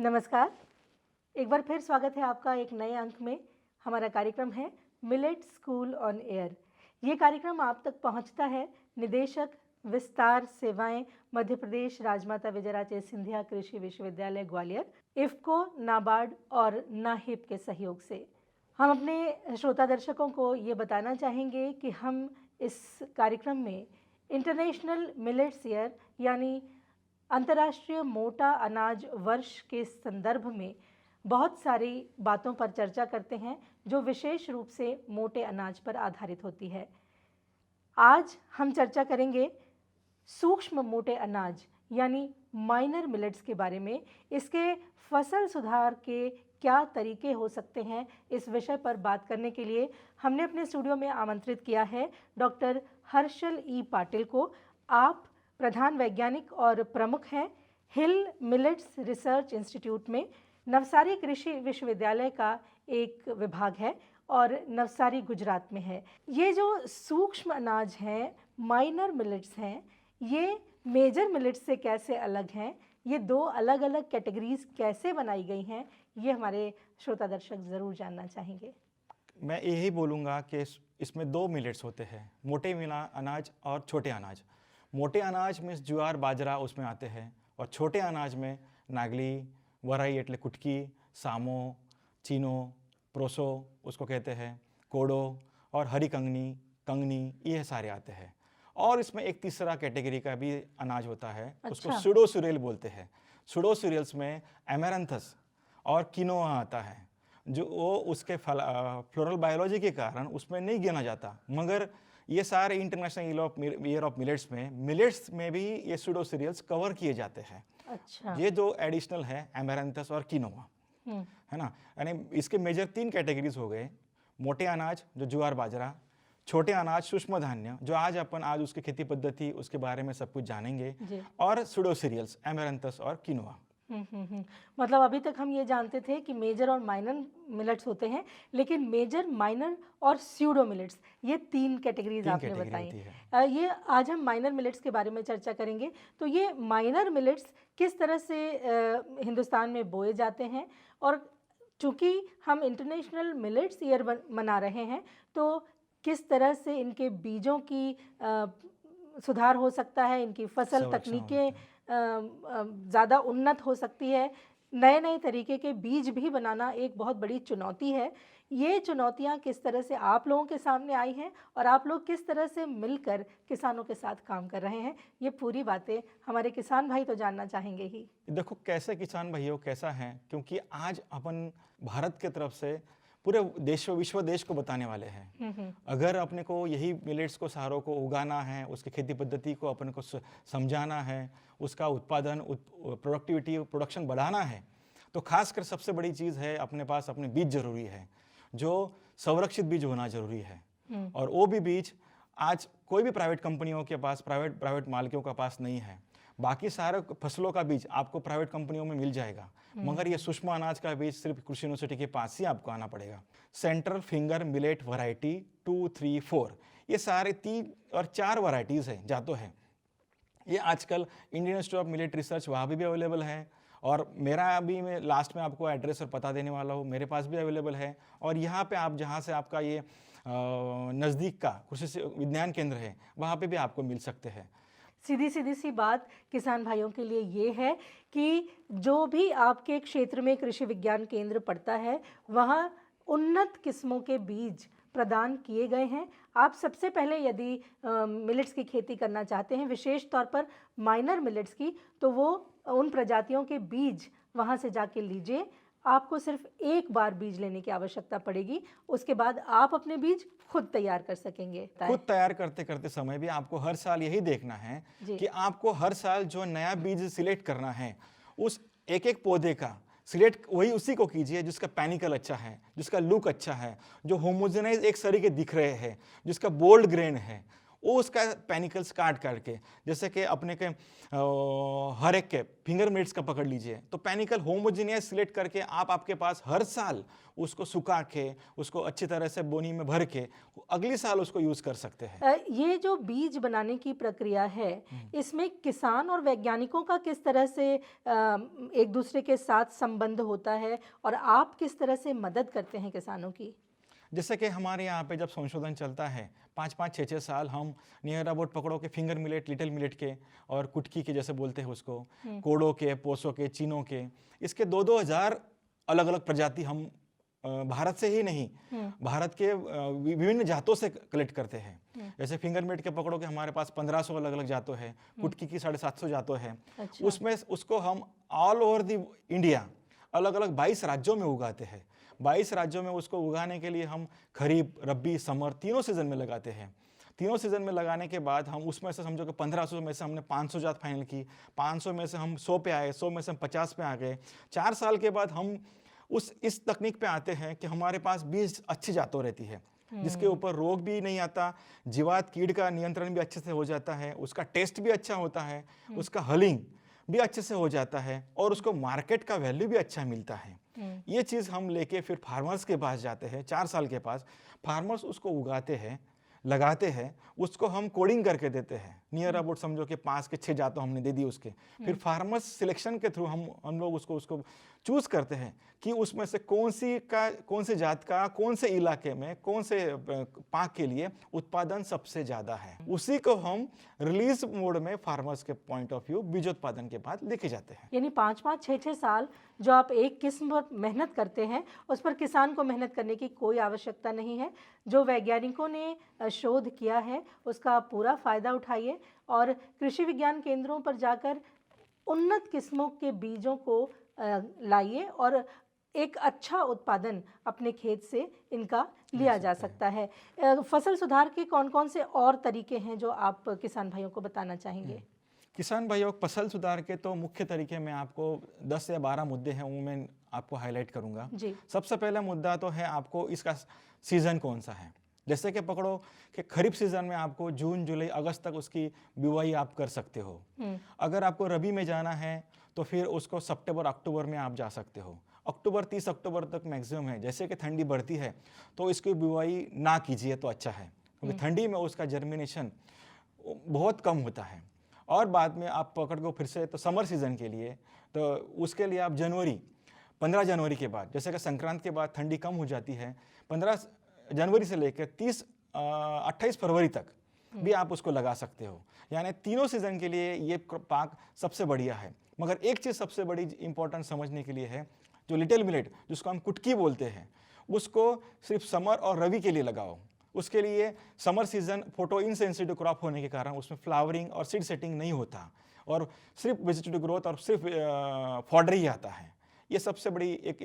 नमस्कार। एक बार फिर स्वागत है आपका एक नए अंक में। हमारा कार्यक्रम है मिलेट स्कूल ऑन एयर। ये कार्यक्रम आप तक पहुंचता है निदेशक विस्तार सेवाएं मध्य प्रदेश राजमाता विजयराजे सिंधिया कृषि विश्वविद्यालय ग्वालियर, इफ्को, नाबार्ड और नाहिब के सहयोग से। हम अपने श्रोता दर्शकों को ये बताना चाहेंगे कि हम इस कार्यक्रम में इंटरनेशनल मिलेट्स ईयर यानी अंतर्राष्ट्रीय मोटा अनाज वर्ष के संदर्भ में बहुत सारी बातों पर चर्चा करते हैं जो विशेष रूप से मोटे अनाज पर आधारित होती है। आज हम चर्चा करेंगे सूक्ष्म मोटे अनाज यानी माइनर मिलेट्स के बारे में। इसके फसल सुधार के क्या तरीके हो सकते हैं, इस विषय पर बात करने के लिए हमने अपने स्टूडियो में आमंत्रित किया है डॉक्टर हर्षल ई पाटिल को। आप प्रधान वैज्ञानिक और प्रमुख हैं हिल मिलेट्स रिसर्च इंस्टीट्यूट में। नवसारी कृषि विश्वविद्यालय का एक विभाग है और नवसारी गुजरात में है। ये जो सूक्ष्म अनाज हैं, माइनर मिलेट्स हैं, ये मेजर मिलेट्स से कैसे अलग हैं, ये दो अलग अलग कैटेगरीज कैसे बनाई गई हैं, ये हमारे श्रोता दर्शक ज़रूर जानना चाहेंगे। मैं यही बोलूँगा कि इसमें दो मिलेट्स होते हैं, मोटे अनाज और छोटे अनाज। मोटे अनाज में ज्वार बाजरा उसमें आते हैं और छोटे अनाज में नागली, वराई एटले कुटकी, सामो, चीनो, प्रोसो उसको कहते हैं, कोडो और हरी कंगनी ये सारे आते हैं। और इसमें एक तीसरा कैटेगरी का भी अनाज होता है। उसको सुडो सीरियल बोलते हैं। सुडो सीरियल्स में एमेरंथस और किनोआ आता है, जो वो उसके फ्लोरल बायोलॉजी के कारण उसमें नहीं गिना जाता, मगर ये सारे इंटरनेशनल ईयर ऑफ मिलेट्स में भी ये सुडो सीरियल्स कवर किए जाते हैं। अच्छा। ये जो एडिशनल है एमेरंथस और किनोआ, है ना। यानी इसके मेजर तीन कैटेगरीज हो गए, मोटे अनाज जो ज्वार बाजरा, छोटे अनाज सूक्ष्म धान्य जो आज उसकी खेती पद्धति उसके बारे में सब कुछ जानेंगे, और सुडो सीरियल्स एमेरंथस और किनोआ। मतलब अभी तक हम ये जानते थे कि मेजर और माइनर मिलेट्स होते हैं, लेकिन मेजर, माइनर और स्यूडो मिलेट्स ये तीन कैटेगरीज आपने बताई। ये आज हम माइनर मिलेट्स के बारे में चर्चा करेंगे। तो ये माइनर मिलेट्स किस तरह से हिंदुस्तान में बोए जाते हैं, और चूँकि हम इंटरनेशनल मिलेट्स ईयर मना रहे हैं तो किस तरह से इनके बीजों की सुधार हो सकता है, इनकी फसल तकनीकें ज़्यादा उन्नत हो सकती है। नए नए तरीके के बीज भी बनाना एक बहुत बड़ी चुनौती है। ये चुनौतियाँ किस तरह से आप लोगों के सामने आई हैं और आप लोग किस तरह से मिलकर किसानों के साथ काम कर रहे हैं, ये पूरी बातें हमारे किसान भाई तो जानना चाहेंगे ही। देखो कैसे किसान भाइयों कैसा है, क्योंकि आज अपन भारत की तरफ से पूरे विश्व देश को बताने वाले हैं। अगर अपने को यही मिलेट्स को सारों को उगाना है, उसकी खेती पद्धति को अपन को समझाना है, उसका उत्पादन प्रोडक्शन बढ़ाना है, तो खासकर सबसे बड़ी चीज़ है अपने पास अपने बीज जरूरी है, जो संरक्षित बीज होना जरूरी है। और वो भी बीज आज कोई भी प्राइवेट कंपनियों के पास, प्राइवेट मालिकों के पास नहीं है। बाकी सारे फसलों का बीज आपको प्राइवेट कंपनियों में मिल जाएगा, मगर ये सूक्ष्म अनाज का बीज सिर्फ कृषि यूनिवर्सिटी के पास ही आपको आना पड़ेगा। सेंट्रल फिंगर मिलेट वैरायटी 2, 3, 4 ये सारे 3 और 4 वैरायटीज़ हैं, जातो है। ये आजकल Indian institute of millet research वहाँ भी अवेलेबल है, और मेरा अभी मैं लास्ट में आपको एड्रेस और पता देने वाला हूँ, मेरे पास भी अवेलेबल है। और यहाँ पे आप जहाँ से आपका ये नज़दीक का कृषि विज्ञान केंद्र है वहाँ पे भी आपको मिल सकते हैं। सीधी सी बात किसान भाइयों के लिए ये है कि जो भी आपके क्षेत्र में कृषि विज्ञान केंद्र पड़ता है वहाँ उन्नत किस्मों के बीज प्रदान किए गए हैं। आप सबसे पहले यदि मिलेट्स की खेती करना चाहते हैं, विशेष तौर पर माइनर मिलेट्स की, तो वो उन प्रजातियों के बीज वहाँ से जाके लीजिए। आपको सिर्फ एक बार बीज लेने की आवश्यकता पड़ेगी, उसके बाद आप अपने बीज खुद तैयार कर सकेंगे। खुद तैयार करते करते समय भी आपको हर साल यही देखना है कि आपको हर साल जो नया बीज सिलेक्ट करना है, उस एक पौधे का सिलेक्ट उसी को कीजिए जिसका पैनिकल अच्छा है, जिसका लुक अच्छा है, जो होमोजेनाइज एक सरी के दिख रहे हैं, जिसका बोल्ड ग्रेन है, वो उसका पेनिकल्स काट काट के, जैसे कि अपने के हर एक के फिंगर मिलेट्स का पकड़ लीजिए, तो पेनिकल होमोजीनियस सिलेक्ट करके आप आपके पास हर साल उसको सुखा के, उसको अच्छी तरह से बोनी में भर के अगली साल उसको यूज कर सकते हैं। ये जो बीज बनाने की प्रक्रिया है, इसमें किसान और वैज्ञानिकों का किस तरह से एक दूसरे के साथ संबंध होता है और आप किस तरह से मदद करते हैं किसानों की? जैसे कि हमारे यहाँ पे जब संशोधन चलता है 5-5, 6-6 साल हम नियर अबाउट पकड़ो के फिंगर मिलेट, लिटिल मिलेट के और कुटकी के जैसे बोलते हैं उसको, कोडो के, पोसो के, चीनो के, इसके 2-2 हज़ार अलग अलग प्रजाति हम भारत से ही नहीं, भारत के विभिन्न जातों से कलेक्ट करते हैं। जैसे फिंगर मिलेट के पकड़ो के हमारे पास 1500 अलग अलग जातों है, कुटकी की 750 जातों है। अच्छा। उसमें उसको हम ऑल ओवर दी इंडिया अलग अलग 22 राज्यों में उगाते हैं। 22 राज्यों में उसको उगाने के लिए हम खरीफ, रब्बी, समर तीनों सीजन में लगाते हैं। तीनों सीजन में लगाने के बाद हम उसमें से समझो कि 1500 में से हमने 500 जात फाइनल की, 500 में से हम 100 पे आए, 100 में से हम 50 पे आ गए। 4 साल के बाद हम इस तकनीक पे आते हैं कि हमारे पास बीज अच्छी जातों रहती है, जिसके ऊपर रोग भी नहीं आता, जीवात कीड़ का नियंत्रण भी अच्छे से हो जाता है, उसका टेस्ट भी अच्छा होता है, उसका हलिंग भी अच्छे से हो जाता है और उसको मार्केट का वैल्यू भी अच्छा मिलता है। ये चीज़ हम लेके फिर फार्मर्स के पास जाते हैं, 4 साल के पास फार्मर्स उसको उगाते हैं, लगाते हैं, उसको हम कोडिंग करके देते हैं। नियर अबाउट समझो कि 5 के 6 जातों हमने दे दी उसके, फिर फार्मर्स सिलेक्शन के थ्रू हम लोग उसको चूज करते हैं कि उसमें से कौन सी जात का कौन से इलाके में कौन से पाक के लिए उत्पादन सबसे ज़्यादा है, उसी को हम रिलीज मोड में फार्मर्स के पॉइंट ऑफ व्यू बीजोत्पादन के बाद लेके जाते हैं। यानी 5-5, 6-6 साल जो आप एक किस्म पर मेहनत करते हैं, उस पर किसान को मेहनत करने की कोई आवश्यकता नहीं है। जो वैज्ञानिकों ने शोध किया है उसका पूरा फायदा उठाइए और कृषि विज्ञान केंद्रों पर जाकर उन्नत किस्मों के बीजों को लाइए और एक अच्छा उत्पादन अपने खेत से इनका लिया जा सकता है। फसल सुधार के कौन-कौन से और तरीके हैं जो आप किसान भाइयों को बताना चाहेंगे? किसान भाइयों, फसल सुधार के तो मुख्य तरीके में आपको 10 या 12 मुद्दे हैं, वो मैं आपको हाईलाइट करूंगा। जी। सबसे पहला मुद्दा तो है आपको इसका सीजन कौन सा है। जैसे कि पकड़ो कि खरीफ सीजन में आपको जून, जुलाई, अगस्त तक उसकी बुवाई आप कर सकते हो। अगर आपको रबी में जाना है तो फिर उसको सितंबर, अक्टूबर में आप जा सकते हो। अक्टूबर 30 अक्टूबर तक मैक्सिमम है। जैसे कि ठंडी बढ़ती है तो इसकी बुवाई ना कीजिए तो अच्छा है, क्योंकि ठंडी में उसका जर्मिनेशन बहुत कम होता है। और बाद में आप पकड़ को फिर से तो समर सीजन के लिए, तो उसके लिए आप 15 जनवरी के बाद, जैसे कि संक्रांत के बाद ठंडी कम हो जाती है, 15 जनवरी से लेकर 28 फरवरी तक भी आप उसको लगा सकते हो। यानी तीनों सीजन के लिए ये पाक सबसे बढ़िया है। मगर एक चीज़ सबसे बड़ी इंपॉर्टेंट समझने के लिए है, जो लिटिल मिलेट जिसको हम कुटकी बोलते हैं, उसको सिर्फ समर और रवि के लिए लगाओ। उसके लिए summer season photo insensitive crop होने के कारण उसमें फ्लावरिंग और सीड सेटिंग नहीं होता और सिर्फ वेजिटेटिव ग्रोथ और सिर्फ फॉडर ही आता है। ये सबसे बड़ी एक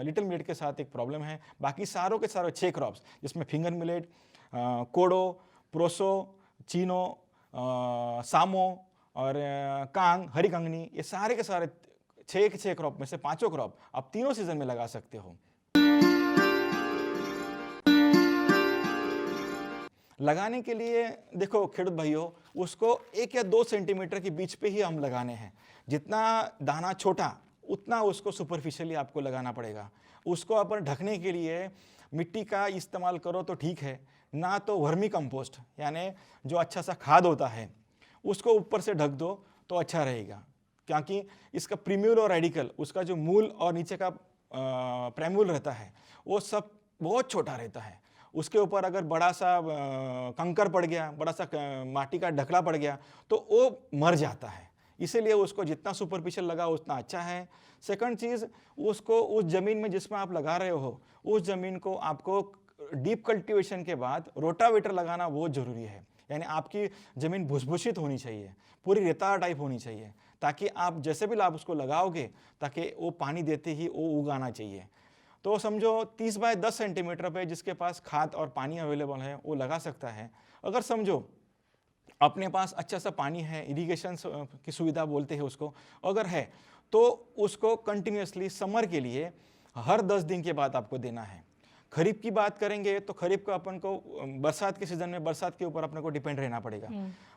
लिटिल मिलेट के साथ एक प्रॉब्लम है। बाकी सारों के सारे 6 क्रॉप्स जिसमें फिंगर मिलेट, कोडो, प्रोसो, चीनो, सामो और कांग, हरी कंगनी, ये सारे के सारे 6 के 6 क्रॉप में से 5 क्रॉप आप तीनों सीजन में लगा सकते हो। लगाने के लिए देखो खेडूत भाइयों, उसको 1 या 2 सेंटीमीटर के बीच पे ही हम लगाने हैं। जितना दाना छोटा उतना उसको सुपरफिशियली आपको लगाना पड़ेगा। उसको अपन ढकने के लिए मिट्टी का इस्तेमाल करो तो ठीक है, ना तो वर्मी कंपोस्ट यानी जो अच्छा सा खाद होता है उसको ऊपर से ढक दो तो अच्छा रहेगा, क्योंकि इसका प्रीम्यूल और रेडिकल, उसका जो मूल और नीचे का प्रेम्यूल रहता है वो सब बहुत छोटा रहता है। उसके ऊपर अगर बड़ा सा कंकर पड़ गया, बड़ा सा माटी का ढकला पड़ गया तो वो मर जाता है। इसीलिए उसको जितना सुपरफिशियल लगा उतना अच्छा है। सेकंड चीज़, उसको उस ज़मीन में जिसमें आप लगा रहे हो उस ज़मीन को आपको डीप कल्टीवेशन के बाद रोटावेटर लगाना बहुत ज़रूरी है। यानी आपकी ज़मीन भुसभुसित होनी चाहिए, पूरी रेता टाइप होनी चाहिए, ताकि आप जैसे भी आप उसको लगाओगे ताकि वो पानी देते ही वो उगाना चाहिए। तो समझो 30 बाय 10 सेंटीमीटर पे जिसके पास खाद और पानी अवेलेबल है वो लगा सकता है। अगर समझो अपने पास अच्छा सा पानी है, इरिगेशन की सुविधा बोलते हैं उसको, अगर है तो उसको कंटिन्यूसली समर के लिए हर 10 दिन के बाद आपको देना है। खरीफ की बात करेंगे तो खरीफ को अपन को बरसात के सीजन में बरसात के ऊपर अपने को डिपेंड रहना पड़ेगा।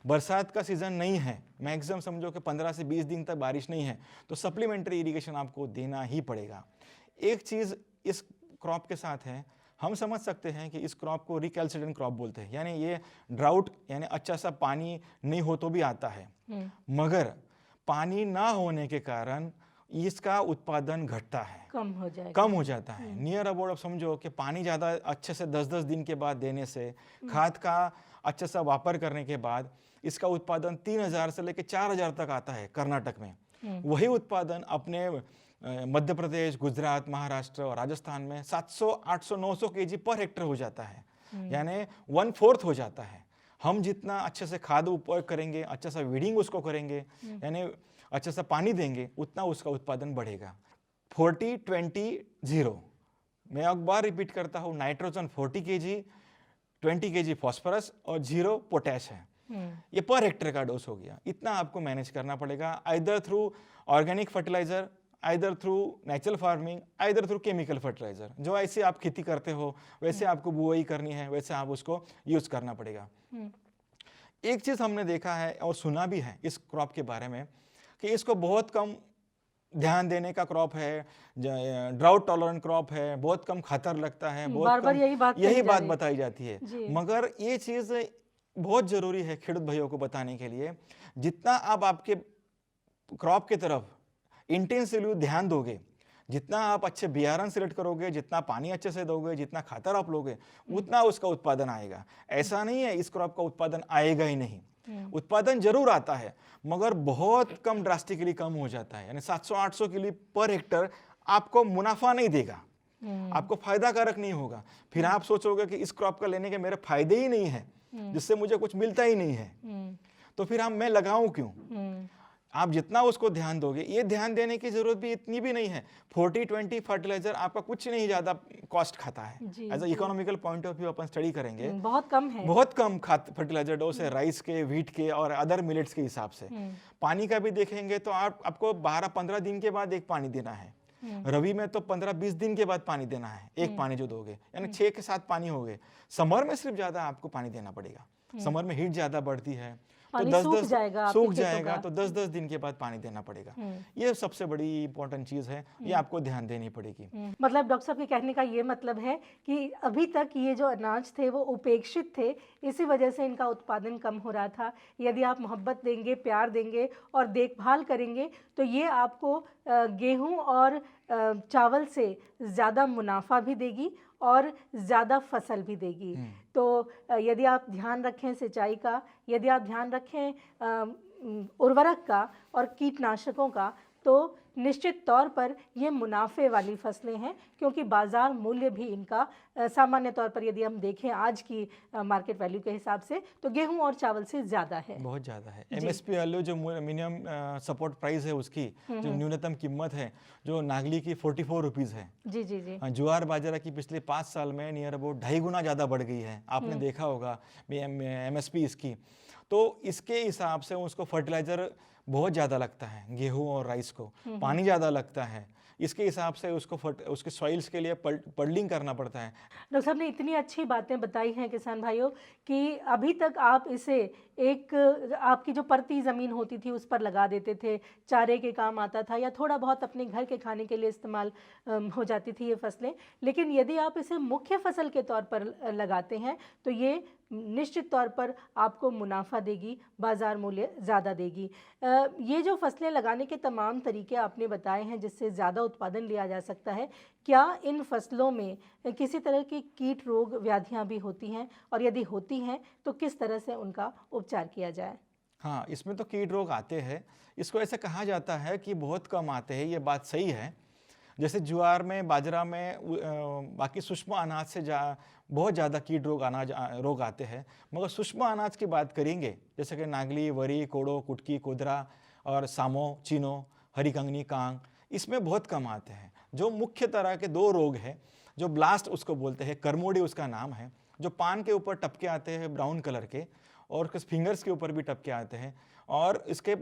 बरसात का सीजन नहीं है, मैक्सिमम समझो कि 15 से 20 दिन तक बारिश नहीं है, तो सप्लीमेंट्री इरिगेशन आपको देना ही पड़ेगा। एक चीज़ इस क्रॉप के साथ है, हम समझ सकते हैं कि इस क्रॉप को रिकैल्सिट्रेंट क्रॉप बोलते हैं, यानी ये ड्राउट यानी अच्छा सा पानी नहीं हो तो भी आता है, मगर पानी ना होने के कारण इसका उत्पादन घटता है, कम हो जाता है। नियर अबाउट अब समझो कि पानी ज़्यादा अच्छे से 10-10 दिन के बाद देने से, खाद का अच्छे सा वापर करने के बाद इसका उत्पादन 3000 से लेकर 4000 तक आता है कर्नाटक में। वही उत्पादन अपने मध्य प्रदेश, गुजरात, महाराष्ट्र और राजस्थान में 700, 800, 900 केजी पर हेक्टर हो जाता है, यानी 1/4 हो जाता है। हम जितना अच्छे से खाद उपयोग करेंगे, अच्छा सा वीडिंग उसको करेंगे, यानी अच्छा सा पानी देंगे, उतना उसका उत्पादन बढ़ेगा। 40-20-0, मैं एक बार रिपीट करता हूँ, नाइट्रोजन 40 केजी, 20 केजी फॉस्फोरस और 0 पोटैश है। ये पर हेक्टर का डोज हो गया। इतना आपको मैनेज करना पड़ेगा, either through organic fertiliser, either through natural farming, either through chemical fertiliser. जो ऐसे आप खेती करते हो वैसे आपको बुआई करनी है, वैसे आप उसको यूज करना पड़ेगा। एक चीज हमने देखा है और सुना भी है इस क्रॉप के बारे में कि इसको बहुत कम ध्यान देने का क्रॉप है, ड्राउट टॉलरेंट क्रॉप है, बहुत कम खातर लगता है, बहुत बार-बार कम यही बात बताई जाती है। मगर ये चीज बहुत जरूरी है खेडूत भाइयों को बताने के लिए, जितना आप आपके क्रॉप की तरफ इंटेंसिवली ध्यान दोगे, जितना आप अच्छे बियारण सिलेक्ट करोगे, जितना पानी अच्छे से दोगे, जितना खातर आप लोगे, उतना उसका उत्पादन आएगा। ऐसा नहीं है इस क्रॉप का उत्पादन आएगा ही नहीं, उत्पादन जरूर आता है मगर बहुत कम, ड्रास्टिकली कम हो जाता है। यानी 700-800 किलो पर हेक्टर आपको मुनाफा नहीं देगा, आपको फायदा कारक नहीं होगा। फिर आप सोचोगे कि इस क्रॉप का लेने के मेरे फायदे ही नहीं है, जिससे मुझे कुछ मिलता ही नहीं है, तो फिर मैं लगाऊं क्यों? आप जितना उसको ध्यान दोगे, ये ध्यान देने की जरूरत भी इतनी भी नहीं है। 40-20 फर्टिलाइजर आपका कुछ नहीं ज्यादा कॉस्ट खाता है। As economical point of view अपन स्टडी करेंगे, बहुत कम है, बहुत कम फर्टिलाइजर डोज है राइस के, व्हीट के और अदर मिलेट्स के हिसाब से। पानी का भी देखेंगे तो आपको 12-15 दिन के बाद एक पानी देना है, रवि में तो 15-20 दिन के बाद पानी देना है, एक पानी जो दोगे, यानी 6 के 7 पानी हो गए। समर में सिर्फ ज्यादा आपको पानी देना पड़ेगा, समर में हीट ज्यादा बढ़ती है तो 10-10 सूख जाएगा तो 10-10 दिन के बाद पानी देना पड़ेगा। ये सबसे बड़ी इंपॉर्टेंट चीज है, ये आपको ध्यान देनी पड़ेगी। मतलब डॉक्टर साहब के कहने का ये मतलब है कि अभी तक ये जो अनाज थे वो उपेक्षित थे, इसी वजह से इनका उत्पादन कम हो रहा था। यदि आप मोहब्बत देंगे, प्यार देंगे और देखभाल करेंगे तो ये आपको गेहूं और चावल से ज़्यादा मुनाफा भी देगी और ज़्यादा फसल भी देगी। तो यदि आप ध्यान रखें सिंचाई का, यदि आप ध्यान रखें उर्वरक का और कीटनाशकों का, तो निश्चित तौर पर ये मुनाफे वाली फसलें हैं, क्योंकि बाज़ार मूल्य भी इनका सामान्य तौर पर यदि हम देखें आज की मार्केट वैल्यू के हिसाब से तो गेहूं और चावल से ज़्यादा है, बहुत ज़्यादा है। MSP वैल्यू जो मिनिमम सपोर्ट प्राइस है उसकी, जो न्यूनतम कीमत है, जो नागली की 44 रुपीज़ है। जी जी जी। ज्वार बाजरा की पिछले 5 साल में नियर अबाउट 2.5 गुना ज़्यादा बढ़ गई है, आपने देखा होगा MSP इसकी। तो इसके हिसाब से उसको फर्टिलाइज़र बहुत ज़्यादा लगता है, गेहूं और राइस को पानी ज़्यादा लगता है, इसके हिसाब से उसको उसके सॉइल्स के लिए पडलिंग करना पड़ता है। डॉक्टर साहब ने इतनी अच्छी बातें बताई हैं किसान भाइयों कि अभी तक आप इसे एक आपकी जो परती ज़मीन होती थी उस पर लगा देते थे, चारे के काम आता था या थोड़ा बहुत अपने घर के खाने के लिए इस्तेमाल हो जाती थी ये फसलें। लेकिन यदि आप इसे मुख्य फसल के तौर पर लगाते हैं तो ये निश्चित तौर पर आपको मुनाफा देगी, बाज़ार मूल्य ज़्यादा देगी। ये जो फसलें लगाने के तमाम तरीके आपने बताए हैं जिससे ज़्यादा उत्पादन लिया जा सकता है, क्या इन फसलों में किसी तरह की कीट रोग व्याधियां भी होती हैं, और यदि होती हैं तो किस तरह से उनका उपचार किया जाए? हाँ, इसमें तो कीट रोग आते हैं, इसको ऐसे कहा जाता है कि बहुत कम आते हैं, ये बात सही है। जैसे ज्वार में, बाजरा में, बाकी सूक्ष्म अनाज से बहुत ज़्यादा कीट रोग आते हैं, मगर सूक्ष्म अनाज की बात करेंगे जैसे कि नागली, वरी, कोड़ो, कुटकी, कोदरा और सामो, चीनो, हरी कंगनी, कांग, इसमें बहुत कम आते हैं। जो मुख्य तरह के 2 रोग हैं, जो ब्लास्ट उसको बोलते हैं, करमोडी उसका नाम है, जो पान के ऊपर टपके आते हैं ब्राउन कलर के, और कुछ फिंगर्स के ऊपर भी टपके आते हैं, और इसके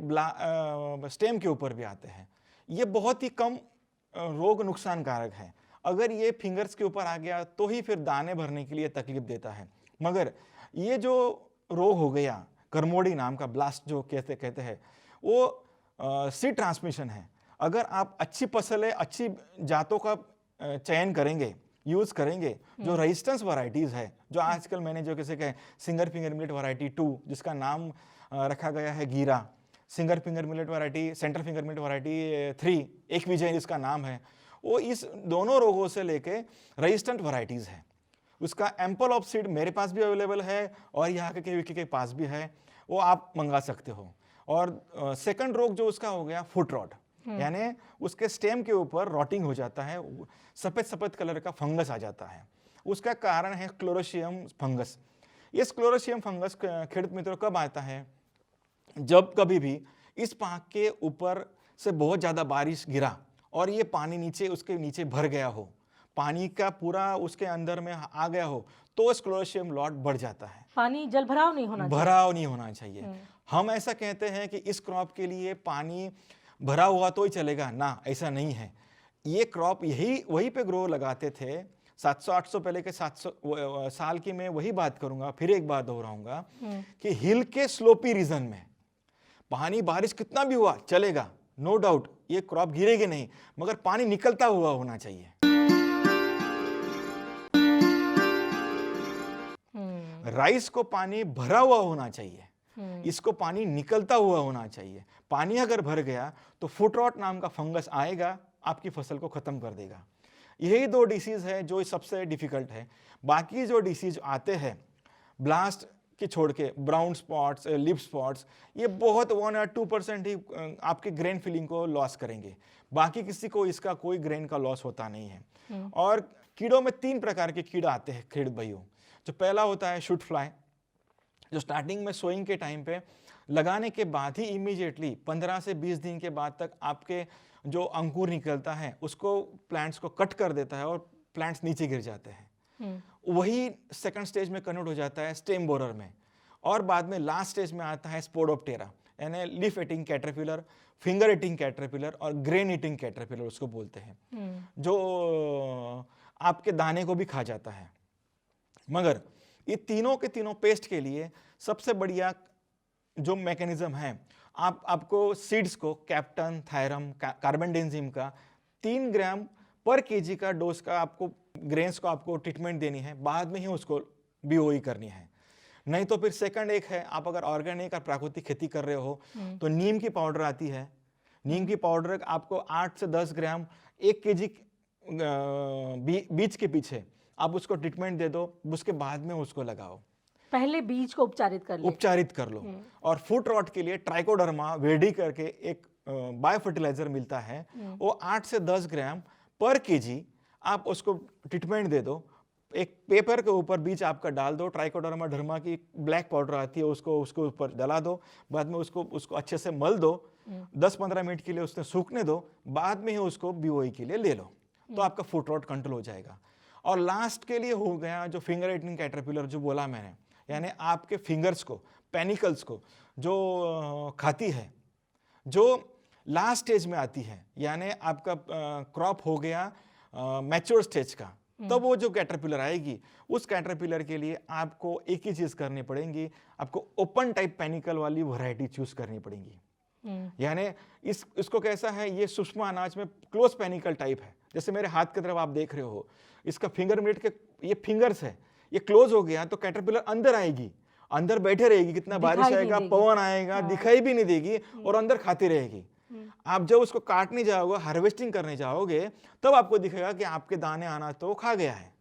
स्टेम के ऊपर भी आते हैं। ये बहुत ही कम रोग नुकसानकारक है अगर ये फिंगर्स के ऊपर आ गया तो ही फिर दाने भरने के लिए तकलीफ देता है। मगर ये जो रोग हो गया करमोडी नाम का ब्लास्ट जो कहते हैं, वो सीड ट्रांसमिशन है। अगर आप अच्छी फसलें, अच्छी जातों का चयन करेंगे, यूज करेंगे, जो रेजिस्टेंस वैरायटीज है, जो आजकल मैंने जो किसी कहे सिंगर फिंगर मिलेट वैरायटी 2 जिसका नाम रखा गया है गीरा, singer finger millet variety, centre finger millet variety 3 एक विजय जिसका नाम है, वो इस दोनों रोगों से लेके रेजिस्टेंट वैरायटीज है। उसका एम्पल ऑफ सीड मेरे पास भी अवेलेबल है और यहाँ के केवीके के पास भी है, वो आप मंगा सकते हो। और सेकंड रोग जो उसका हो गया फुट रॉट, यानी उसके स्टेम के ऊपर रॉटिंग हो जाता है, सफेद सफेद कलर का फंगस आ जाता है। उसका कारण है क्लोरोशियम फंगस। इस क्लोरोशियम फंगस खेत मित्रों कब आता है? जब कभी भी इस पाक के ऊपर से बहुत ज़्यादा बारिश गिरा और ये पानी नीचे उसके नीचे भर गया हो, पानी का पूरा उसके अंदर में आ गया हो, तो स्क्लेरोशियम लॉट बढ़ जाता है। पानी जल भराव नहीं होना चाहिए। भराव नहीं होना चाहिए। हम ऐसा कहते हैं कि इस क्रॉप के लिए पानी भरा हुआ तो ही चलेगा ना, ऐसा नहीं है। ये क्रॉप यही वहीं पे ग्रो लगाते थे 700-800 पहले के 700 साल की। मैं वही बात करूंगा, फिर एक बार दोहराऊंगा कि हिल के स्लोपी रीजन में पानी बारिश कितना भी हुआ चलेगा, नो डाउट ये क्रॉप गिरेगी नहीं, मगर पानी निकलता हुआ होना चाहिए। राइस को पानी भरा हुआ होना चाहिए, इसको पानी निकलता हुआ होना चाहिए। पानी अगर भर गया तो फुट रॉट नाम का फंगस आएगा, आपकी फसल को खत्म कर देगा। यही 2 डिसीज है जो सबसे डिफिकल्ट है। बाकी जो डिसीज आते हैं ब्लास्ट के छोड़ के, ब्राउन स्पॉट्स, लिप स्पॉट्स, ये बहुत 1 या 2% ही आपके ग्रेन फिलिंग को लॉस करेंगे, बाकी किसी को इसका कोई ग्रेन का लॉस होता नहीं है। और कीड़ों में 3 प्रकार के कीड़ा आते हैं खेत भाइयों। जो पहला होता है शूट फ्लाई, जो स्टार्टिंग में सोइंग के टाइम पे लगाने के बाद ही इमीडिएटली 15 से 20 दिन के बाद तक आपके जो अंकुर निकलता है उसको प्लांट्स को कट कर देता है और प्लांट्स नीचे गिर जाते हैं। वही सेकंड स्टेज में कन्वर्ट हो जाता है स्टेम बोरर में, और बाद में लास्ट स्टेज में आता है स्पोडोप्टेरा, यानी leaf eating caterpillar, finger eating caterpillar और ग्रेन ईटिंग कैटरपिलर उसको बोलते हैं, जो आपके दाने को भी खा जाता है। मगर ये तीनों के तीनों पेस्ट के लिए सबसे बढ़िया जो मैकेनिज्म है, आपको सीड्स को कैप्टन, थायरम, कार्बेंडेंजिम का 3 ग्राम पर केजी का डोज का आपको ग्रेन्स को आपको ट्रीटमेंट देनी है, बाद में ही उसको बीओई करनी है। नहीं तो फिर सेकंड एक है, आप अगर ऑर्गेनिक और प्राकृतिक खेती कर रहे हो तो नीम की पाउडर आती है, नीम की पाउडर आपको 8 से 10 ग्राम 1 केजी बीज के पीछे आप उसको ट्रीटमेंट दे दो, उसके बाद में उसको लगाओ। पहले बीज को उपचारित कर लो। और फुट रॉट के लिए ट्राइकोडर्मा वेडी करके एक बायो फर्टिलाइजर मिलता है, वो 8 से 10 ग्राम पर केजी आप उसको ट्रीटमेंट दे दो। एक पेपर के ऊपर बीज आपका डाल दो, ट्राइकोडर्मा डर्मा की ब्लैक पाउडर आती है, उसको ऊपर डला दो, बाद में उसको अच्छे से मल दो, 10-15 मिनट के लिए उसने सूखने दो, बाद में ही उसको बीओई के लिए ले लो, तो आपका फुट रॉट कंट्रोल हो जाएगा। और लास्ट के लिए हो गया जो फिंगर ईटिंग कैटरपिलर जो बोला मैंने, यानी आपके फिंगर्स को, पेनिकल्स को जो खाती है, जो लास्ट स्टेज में आती है, यानी आपका क्रॉप हो गया मैच्योर स्टेज का, तब वो जो कैटरपिलर आएगी, उस कैटरपिलर के लिए आपको एक ही चीज करनी पड़ेगी, आपको ओपन टाइप पेनिकल वाली वैरायटी चूज करनी पड़ेगी। यानी इसको कैसा है, ये सूक्ष्म अनाज में क्लोज पेनिकल टाइप है, जैसे मेरे हाथ की तरफ आप देख रहे हो, इसका फिंगर मिलेट के ये फिंगर्स है, ये क्लोज हो गया तो कैटरपिलर अंदर आएगी, अंदर बैठे रहेगी, कितना बारिश आएगा, पवन आएगा, दिखाई भी नहीं देगी और अंदर खाती रहेगी। आप जब उसको काटने जाओगे, हार्वेस्टिंग करने जाओगे, तब आपको दिखेगा कि आपके दाने आना तो खा गया है,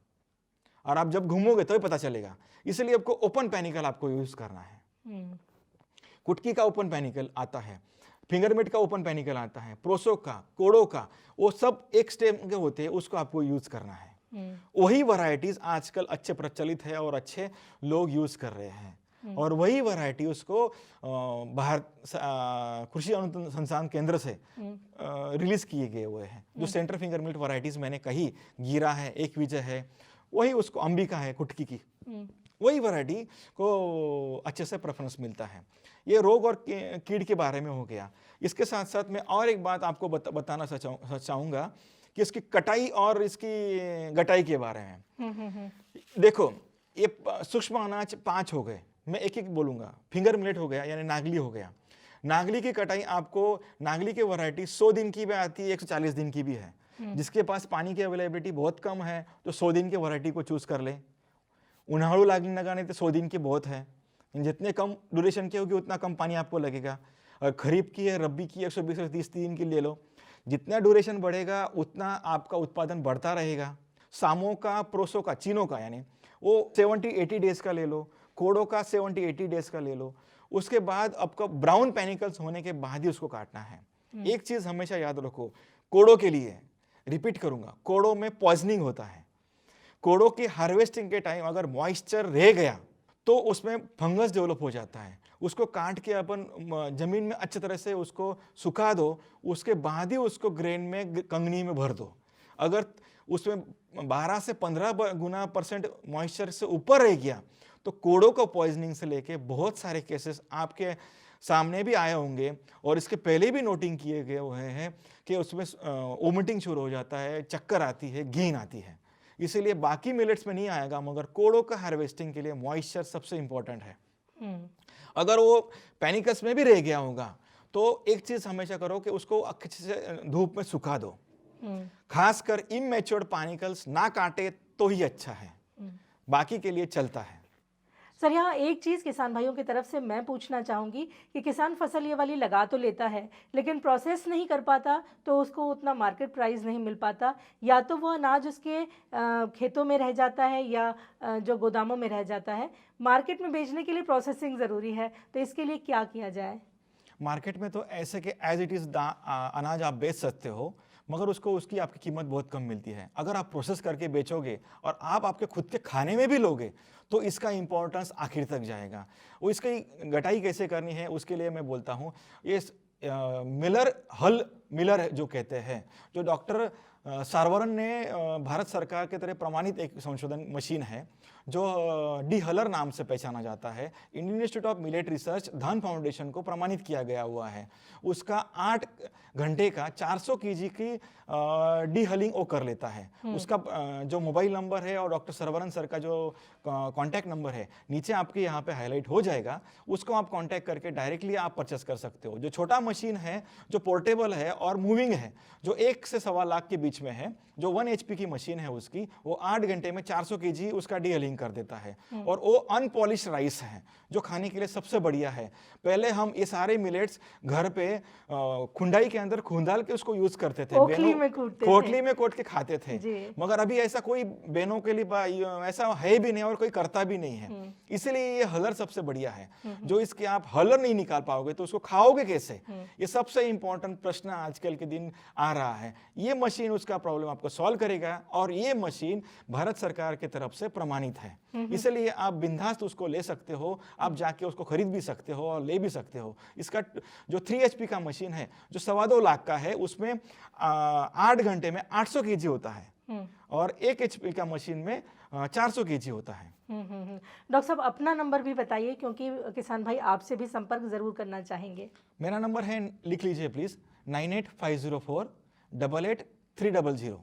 और आप जब घूमोगे तभी पता चलेगा। इसलिए आपको ओपन पेनिकल आपको यूज करना है। कुटकी का ओपन पेनिकल आता है, फिंगरमिट का ओपन पेनिकल आता है, प्रोसो का, कोडो का, वो सब एक स्टेम के होते हैं, उसको आपको यूज करना है। वही वैरायटीज आजकल अच्छे प्रचलित है और अच्छे लोग यूज कर रहे हैं, और वही वैरायटी उसको भारत कृषि अनुसंधान केंद्र से रिलीज किए गए हुए हैं। जो सेंटर फिंगर मिलेट वैरायटीज मैंने कही, गीरा है, एक विजय है, वही उसको अंबिका है कुटकी की, वही वैरायटी को अच्छे से प्रेफरेंस मिलता है। ये रोग और कीड़ के बारे में हो गया। इसके साथ साथ मैं और एक बात आपको बताना चाहूँगा कि इसकी कटाई और इसकी गटाई के बारे में। देखो, ये सूक्ष्म अनाज 5 हो गए, मैं एक एक बोलूंगा। फिंगर मिलेट हो गया, यानी नागली हो गया। नागली की कटाई आपको, नागली की वैरायटी 100 दिन की भी आती है, 140 दिन की भी है। जिसके पास पानी की अवेलेबिलिटी बहुत कम है तो 100 दिन की वैरायटी को चूज कर ले। उन्हाड़ू नागली लगाने तो 100 दिन की बहुत है, जितने कम ड्यूरेशन की होगी उतना कम पानी आपको लगेगा। और खरीफ की है, रब्बी की 120 से 30 दिन की ले लो। जितना ड्यूरेशन बढ़ेगा उतना आपका उत्पादन बढ़ता रहेगा। सामो का, प्रोसो का, चीनो का, यानी वो 70-80 डेज का ले लो। कोडो का 70-80 डेज का ले लो। उसके बाद आपका ब्राउन पेनिकल्स होने के बाद ही उसको काटना है। एक चीज हमेशा याद रखो, कोडो के लिए रिपीट करूंगा, कोडो में पॉइजनिंग होता है। कोडो की हार्वेस्टिंग के टाइम अगर मॉइस्चर रह गया तो उसमें फंगस डेवलप हो जाता है। उसको काट के अपन जमीन में अच्छी तरह से उसको सुखा दो, उसके बाद ही उसको ग्रेन में, कंगनी में भर दो। अगर उसमें 12 से 15 गुना % मॉइस्चर से ऊपर रह गया तो कोडो को पॉइजनिंग से लेके बहुत सारे केसेस आपके सामने भी आए होंगे और इसके पहले भी नोटिंग किए गए हुए हैं कि उसमें वोमिटिंग शुरू हो जाता है, चक्कर आती है, गीन आती है। इसीलिए बाकी मिलेट्स में नहीं आएगा, मगर कोडो का हार्वेस्टिंग के लिए मॉइस्चर सबसे इंपॉर्टेंट है। अगर वो पैनिकस में भी रह गया होगा तो एक चीज हमेशा करो कि उसको अच्छे से धूप में सुखा दो। खासकर इमैच्योर्ड पैनिकल्स ना काटे तो ही अच्छा है, बाकी के लिए चलता है। सर, यहाँ एक चीज़ किसान भाइयों की तरफ से मैं पूछना चाहूँगी कि किसान फसल ये वाली लगा तो लेता है लेकिन प्रोसेस नहीं कर पाता तो उसको उतना मार्केट प्राइस नहीं मिल पाता, या तो वो अनाज उसके खेतों में रह जाता है या जो गोदामों में रह जाता है। मार्केट में बेचने के लिए प्रोसेसिंग ज़रूरी है, तो इसके लिए क्या किया जाए? मार्केट में तो ऐसे कि एज इट इज़ अनाज आप बेच सकते हो, मगर उसकी आपकी कीमत बहुत कम मिलती है। अगर आप प्रोसेस करके बेचोगे और आप आपके खुद के खाने में भी लोगे तो इसका इंपॉर्टेंस आखिर तक जाएगा। वो इसकी गटाई कैसे करनी है उसके लिए मैं बोलता हूँ, ये मिलर जो कहते हैं, जो डॉक्टर सारवरन ने भारत सरकार के तरह प्रमाणित एक संशोधन मशीन है जो डी हलर नाम से पहचाना जाता है। Indian institute of millet research, धन फाउंडेशन को प्रमाणित किया गया हुआ है। उसका 8 घंटे का 400 kg की डी हलिंग वो कर लेता है। उसका जो मोबाइल नंबर है और डॉक्टर सरवरन सर का जो कॉन्टैक्ट नंबर है नीचे आपके यहाँ पे हाईलाइट हो जाएगा, उसको आप कॉन्टैक्ट करके डायरेक्टली आप परचेस कर सकते हो। जो छोटा मशीन है, जो पोर्टेबल है और मूविंग है, जो 1 से 1.25 लाख के बीच में है, जो 1 HP की मशीन है उसकी, वो 8 घंटे में 400 kg उसका डी हलिंग कर देता है। और वो अनपॉलिश राइस है जो खाने के लिए सबसे बढ़िया है। पहले हम ये सारे मिलेट्स घर पे खुंडाई के अंदर खूंदाल के उसको यूज करते थे, कोटली में कोट के खाते थे, मगर अभी ऐसा कोई बहनों के लिए ऐसा है भी नहीं और कोई करता भी नहीं है। इसलिए ये हलर सबसे बढ़िया है। जो इसके आप हलर नहीं निकाल पाओगे तो उसको खाओगे कैसे, ये सबसे इंपॉर्टेंट प्रश्न आजकल के दिन आ रहा है। ये मशीन उसका प्रॉब्लम आपको सॉल्व करेगा और ये मशीन भारत सरकार की तरफ से प्रमाणित है। इसलिए आप बिंदास उसको ले सकते हो, आप जाके उसको खरीद भी सकते हो और ले भी सकते हो। इसका जो 3 HP का मशीन है जो 2.25 लाख का है, उसमें 8 घंटे में 800 kg होता है और 1 HP का मशीन में 400 kg होता है। डॉक्टर साहब, अपना नंबर भी बताइए क्योंकि किसान भाई आपसे भी संपर्क जरूर करना चाहेंगे। मेरा नंबर है, लिख लीजिए प्लीज, 9850488300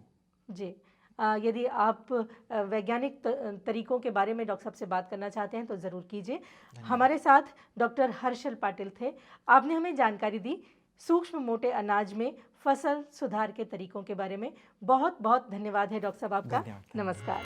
जी। यदि आप वैज्ञानिक तरीकों के बारे में डॉक्टर साहब से बात करना चाहते हैं तो ज़रूर कीजिए। हमारे साथ डॉक्टर हर्षल पाटिल थे। आपने हमें जानकारी दी सूक्ष्म मोटे अनाज में फसल सुधार के तरीकों के बारे में। बहुत बहुत धन्यवाद है डॉक्टर साहब आपका। नमस्कार।